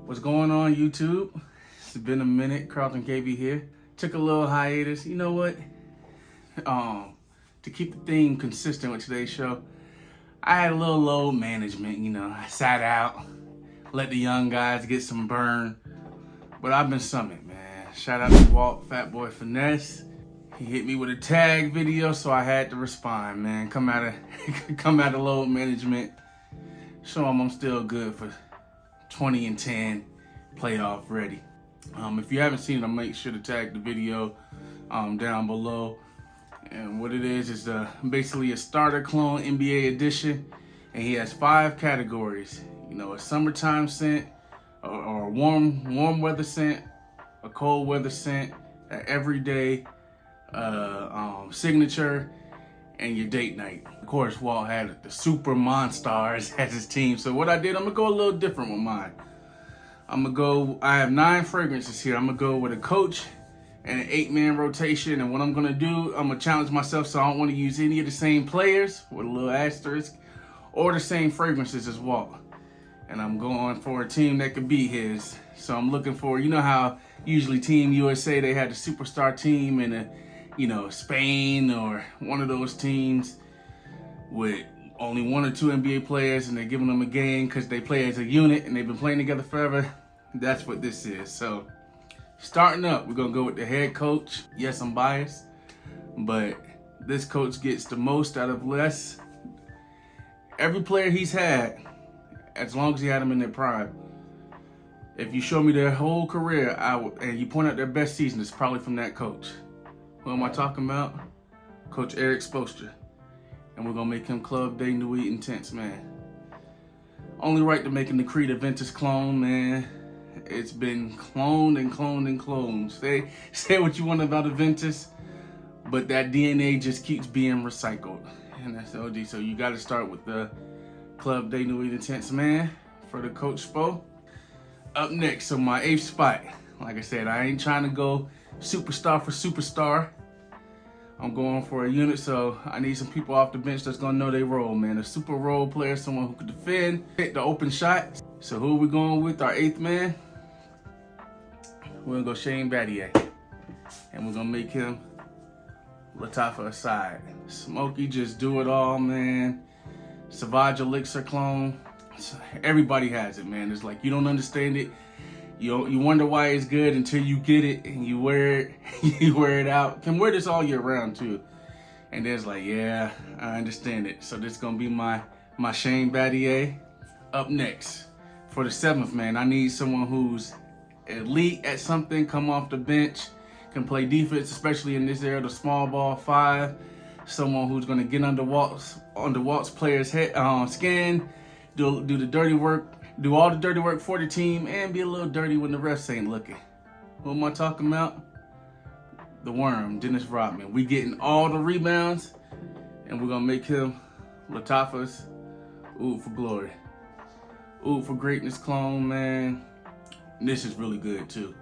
What's going on, YouTube? It's been a minute. Carlton KB here. Took a little hiatus. You know what? To keep the theme consistent with today's show, I had a little load management. I sat out, let the young guys get some burn. But I've been summoned, man. Shout out to Walt, Fat Boy Finesse. He hit me with a tag video, so I had to respond, man. Come out of load management. Show him I'm still good for 20-10, playoff ready. If you haven't seen it, I'll make sure to tag the video down below. And what it is basically a starter clone NBA edition, and he has 5 categories. A summertime scent, or a warm weather scent, a cold weather scent, an everyday signature, and your date night. Of course, Walt had the Super Monstars as his team. So what I did, I'm gonna go a little different with mine. I have 9 fragrances here. I'm gonna go with a coach and an 8-man rotation. And what I'm gonna do, I'm gonna challenge myself, so I don't wanna use any of the same players with a little asterisk or the same fragrances as Walt. And I'm going for a team that could beat his. So I'm looking for, how usually Team USA, they had the superstar team and Spain or one of those teams with only 1 or 2 NBA players, and they're giving them a game because they play as a unit and they've been playing together forever. That's what this is. So starting up, we're going to go with the head coach. Yes, I'm biased, but this coach gets the most out of less. Every player he's had, as long as he had them in their prime, if you show me their whole career and you point out their best season, it's probably from that coach. Who am I talking about? Coach Eric Spoelstra. And we're going to make him Club Day Nuit Intense, man. Only right to making the Creed Aventus clone, man. It's been cloned and cloned and cloned. Say what you want about Aventus, but that DNA just keeps being recycled. And that's OG. So you got to start with the Club Day Nuit Intense, man, for the Coach Spo. Up next, so my 8th spot. Like I said, I ain't trying to go superstar for superstar. I'm going for a unit, so I need some people off the bench that's gonna know their role, man. A super role player, someone who could defend, hit the open shot. So who are we going with? Our 8th man? We're gonna go Shane Battier. And we're gonna make him Lattafa aside. Smokey, just do it all, man. Savage Elixir clone. Everybody has it, man. It's like you don't understand it. You wonder why it's good until you get it and you wear it. You wear it out. Can wear this all year round too. And there's like, yeah, I understand it. So this is gonna be my Shane Battier. Up next, for the 7th man, I need someone who's elite at something, come off the bench, can play defense, especially in this era, the small ball 5. Someone who's gonna get under Walt's player's head, skin, do the dirty work. Do all the dirty work for the team and be a little dirty when the refs ain't looking. Who am I talking about? The Worm, Dennis Rodman. We getting all the rebounds, and we're gonna make him Lattafa's Oud for Glory. Oud for Greatness clone, man. And this is really good too.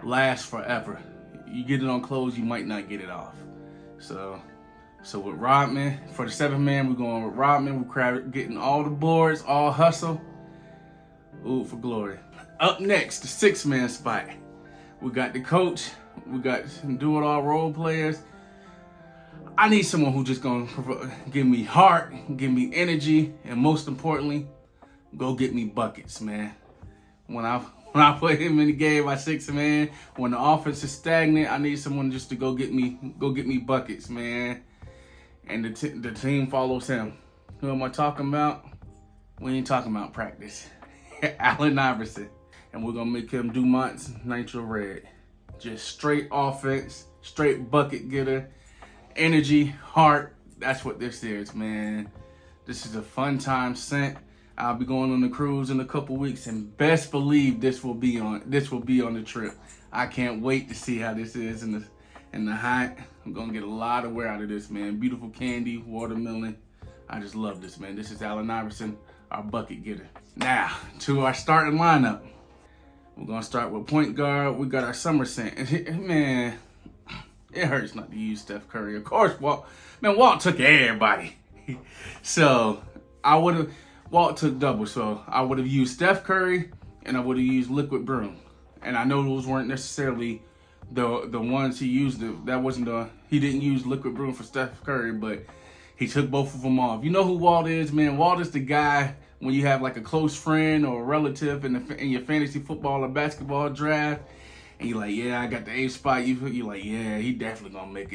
Lasts forever. You get it on clothes, you might not get it off. So with Rodman, for the 7th man, we're going with Rodman. We're getting all the boards, all hustle. Oud for Glory. Up next, the 6th man spot. We got the coach. We got some do-it-all role players. I need someone who's just gonna give me heart, give me energy, and most importantly, go get me buckets, man. When I put him in the game, my 6th man, when the offense is stagnant, I need someone just to go get me buckets, man. And the team follows him. Who am I talking about? We ain't talking about practice. Allen Iverson. And we're gonna make him Dumont's Nitro Red. Just straight offense, straight bucket getter, energy, heart. That's what this is, man. This is a fun time scent. I'll be going on the cruise in a couple weeks, and best believe this will be on the trip. I can't wait to see how this is in the hot. I'm gonna get a lot of wear out of this, man. Beautiful candy, watermelon. I just love this, man. This is Allen Iverson, our bucket getter. Now, to our starting lineup. We're going to start with point guard. We got our summer scent. Man, it hurts not to use Steph Curry. Of course, Walt took everybody. So, Walt took double. So, I would have used Steph Curry and I would have used liquid broom. And I know those weren't necessarily the ones he used. He didn't use liquid broom for Steph Curry, but he took both of them off. You know who Walt is, man? Walt is the guy when you have like a close friend or a relative in your fantasy football or basketball draft, and you're like, yeah, I got the 8th spot. You're like, yeah, he definitely gonna make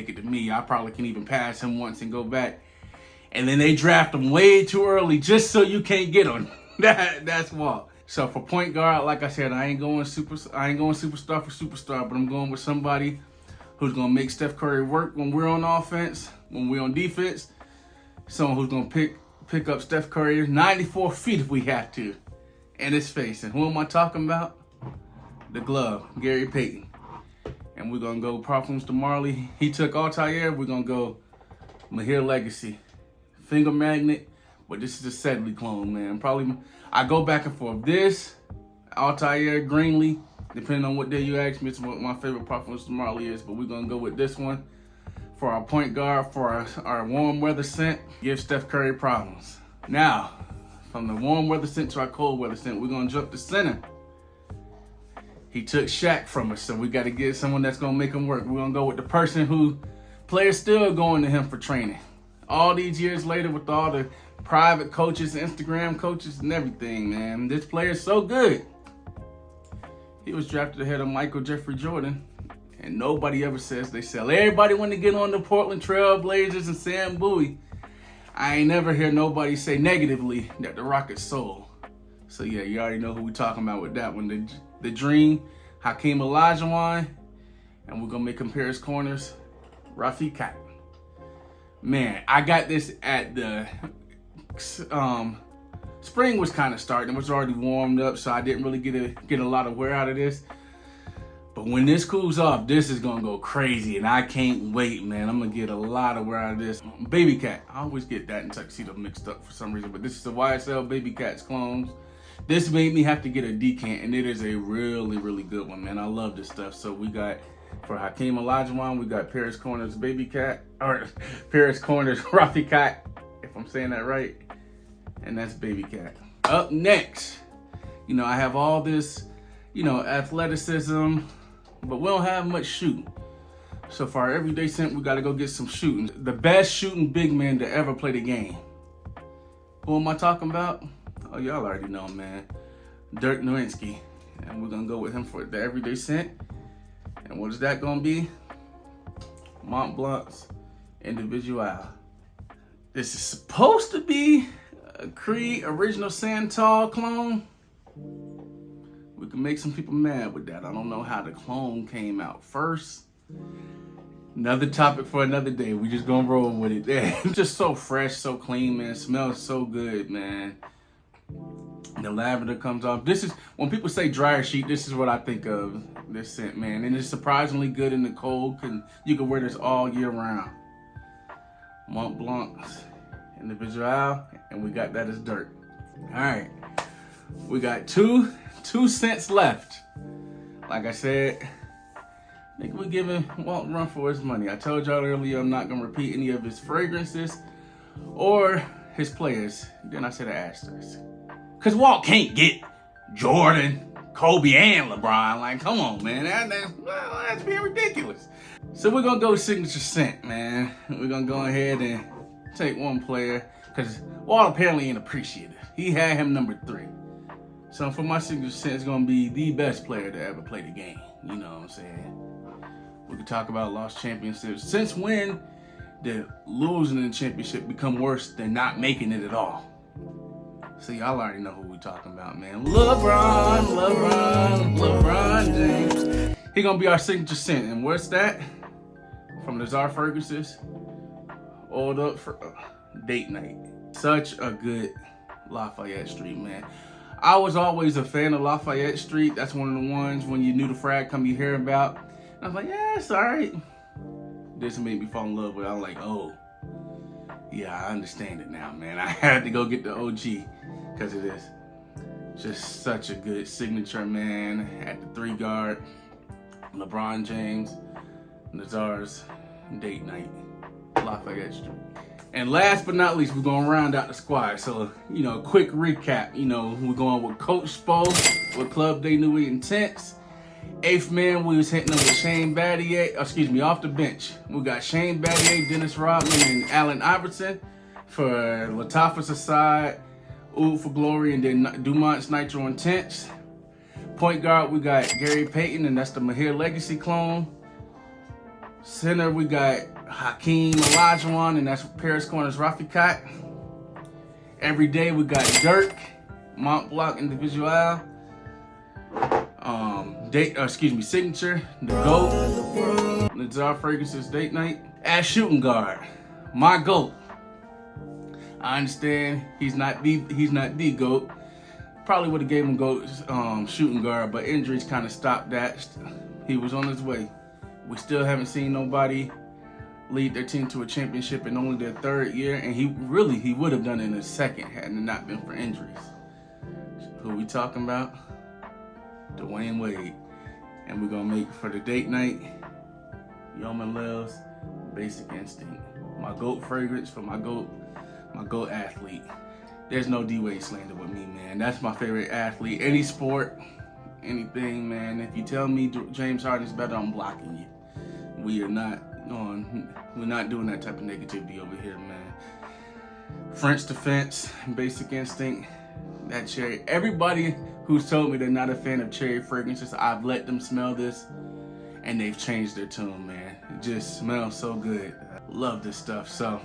it to me. I probably can even pass him once and go back. And then they draft him way too early just so you can't get him. That's Walt. So for point guard, like I said, I ain't going superstar for superstar, but I'm going with somebody who's gonna make Steph Curry work when we're on offense, when we're on defense. Someone who's gonna pick up Steph Curry 94 feet if we have to, in his face. And who am I talking about? The glove, Gary Payton. And we're gonna go Perfume to Marley. He took Altair. We're gonna go Mahir Legacy. Finger magnet, but this is a Sedley clone, man. Probably I go back and forth. This, Altair, Greenlee, depending on what day you ask me, it's what my favorite Perfume to Marley is, but we're gonna go with this one for our point guard, for our warm weather scent. Give Steph Curry problems. Now, from the warm weather scent to our cold weather scent, we're gonna jump to center. He took Shaq from us, so we gotta get someone that's gonna make him work. We're gonna go with the person who players still going to him for training. All these years later with all the private coaches, Instagram coaches and everything, man. This player is so good. He was drafted ahead of Michael Jeffrey Jordan. And nobody ever says they sell. Everybody want to get on the Portland Trail Blazers and Sam Bowie. I ain't never hear nobody say negatively that the Rockets sold. So yeah, you already know who we talking about with that one. The Dream, Hakeem Olajuwon. And we're going to make compares corners, Rafi Kat. Man, I got this at the spring was kind of starting. It was already warmed up, so I didn't really get a lot of wear out of this. But when this cools off, this is gonna go crazy, and I can't wait, man. I'm gonna get a lot of wear out of this. Baby Cat, I always get that and tuxedo mixed up for some reason, but this is the YSL Baby Cat's clones. This made me have to get a decant, and it is a really, really good one, man. I love this stuff. So we got, for Hakeem Olajuwon, we got Paris Corners Baby Cat, or Paris Corners Rafi Cat, if I'm saying that right. And that's Baby Cat. Up next, I have all this, athleticism, but we don't have much shooting. So for our everyday scent, we gotta go get some shooting. The best shooting big man to ever play the game. Who am I talking about? Oh, y'all already know, man. Dirk Nowitzki. And we're gonna go with him for the everyday scent. And what is that gonna be? Mont Blanc's Individual. This is supposed to be a Creed original Santal clone. We can make some people mad with that. I don't know how the clone came out first. Another topic for another day. We just gonna roll with it. It's just so fresh, so clean, man. It smells so good, man. The lavender comes off. This is, when people say dryer sheet, this is what I think of this scent, man. And it's surprisingly good in the cold. You can wear this all year round. Mont Blanc's Individual, and we got that as Dirt. All right, we got two scents left. Like I said, I think we're giving Walt a run for his money. I told y'all earlier I'm not gonna repeat any of his fragrances or his players. Then I said an asterisk. Cause Walt can't get Jordan, Kobe, and LeBron. Like, come on, man. That's being ridiculous. So we're gonna go signature scent, man. We're gonna go ahead and take one player, because Walt apparently ain't appreciative. He had him number 3. So for my signature scent, it's gonna be the best player to ever play the game. You know what I'm saying? We could talk about lost championships. Since when did losing in the championship become worse than not making it at all? So y'all already know who we talking about, man. LeBron James. He gonna be our signature scent. And what's that? From the Czar Ferguson's Oiled Up for Date Night. Such a good Lafayette Street, man. I was always a fan of Lafayette Street. That's one of the ones when you knew the frag come you hear about. And I was like, yeah, it's all right. This made me fall in love with it. I was like, oh, yeah, I understand it now, man. I had to go get the OG because it is just such a good signature, man. At the 3 guard, LeBron James, Nazar's Date Night, Lafayette Street. And last but not least, we're going to round out the squad. So, quick recap. We're going with Coach Spo with Club De Nuit Intense. Eighth man, we was hitting up with Shane Battier, off the bench. We got Shane Battier, Dennis Rodman, and Allen Iverson. For Latifah's side, Oud for Glory, and then Dumont's Nitro Intense. Point guard, we got Gary Payton, and that's the Mahir Legacy clone. Center, we got Hakeem Olajuwon, and that's Paris Corners Rafikat. Every day, we got Dirk, Mont Blanc Individual. Signature, the GOAT, Nazar Fragrance's Date Night. As shooting guard, my GOAT. I understand he's not the GOAT. Probably would have gave him GOAT shooting guard, but injuries kind of stopped that. He was on his way. We still haven't seen nobody lead their team to a championship in only their third year, and he would have done it in his second had it not been for injuries. Who we talking about? Dwayne Wade. And we're gonna make for the date night, Yeoman Lives, Basic Instinct. My GOAT fragrance for my GOAT athlete. There's no D-Wade slander with me, man. That's my favorite athlete. Any sport, anything, man. If you tell me James Harden's better, I'm blocking you. We're not doing that type of negativity over here, man. French Defense, Basic Instinct, that cherry. Everybody who's told me they're not a fan of cherry fragrances, I've let them smell this, and they've changed their tune, man. It just smells so good. Love this stuff. So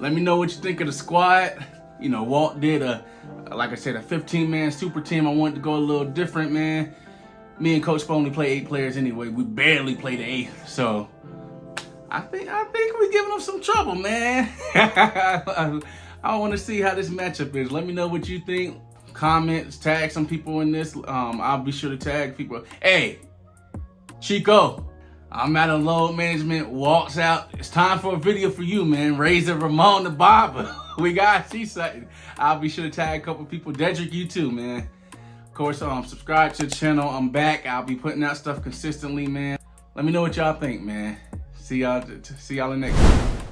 let me know what you think of the squad. Walt did like I said, a 15-man super team. I wanted to go a little different, man. Me and Coach Spo only play 8 players anyway. We barely play the 8th, so I think we're giving them some trouble, man. I want to see how this matchup is. Let me know what you think. Comments, tag some people in this. I'll be sure to tag people. Hey, Chico, I'm out of load management. Walks out. It's time for a video for you, man. Razor Ramon the Barber. We gotta see something. I'll be sure to tag a couple people. Dedrick, you too, man. Of course, subscribe to the channel. I'm back. I'll be putting out stuff consistently, man. Let me know what y'all think, man. See y'all in the next one.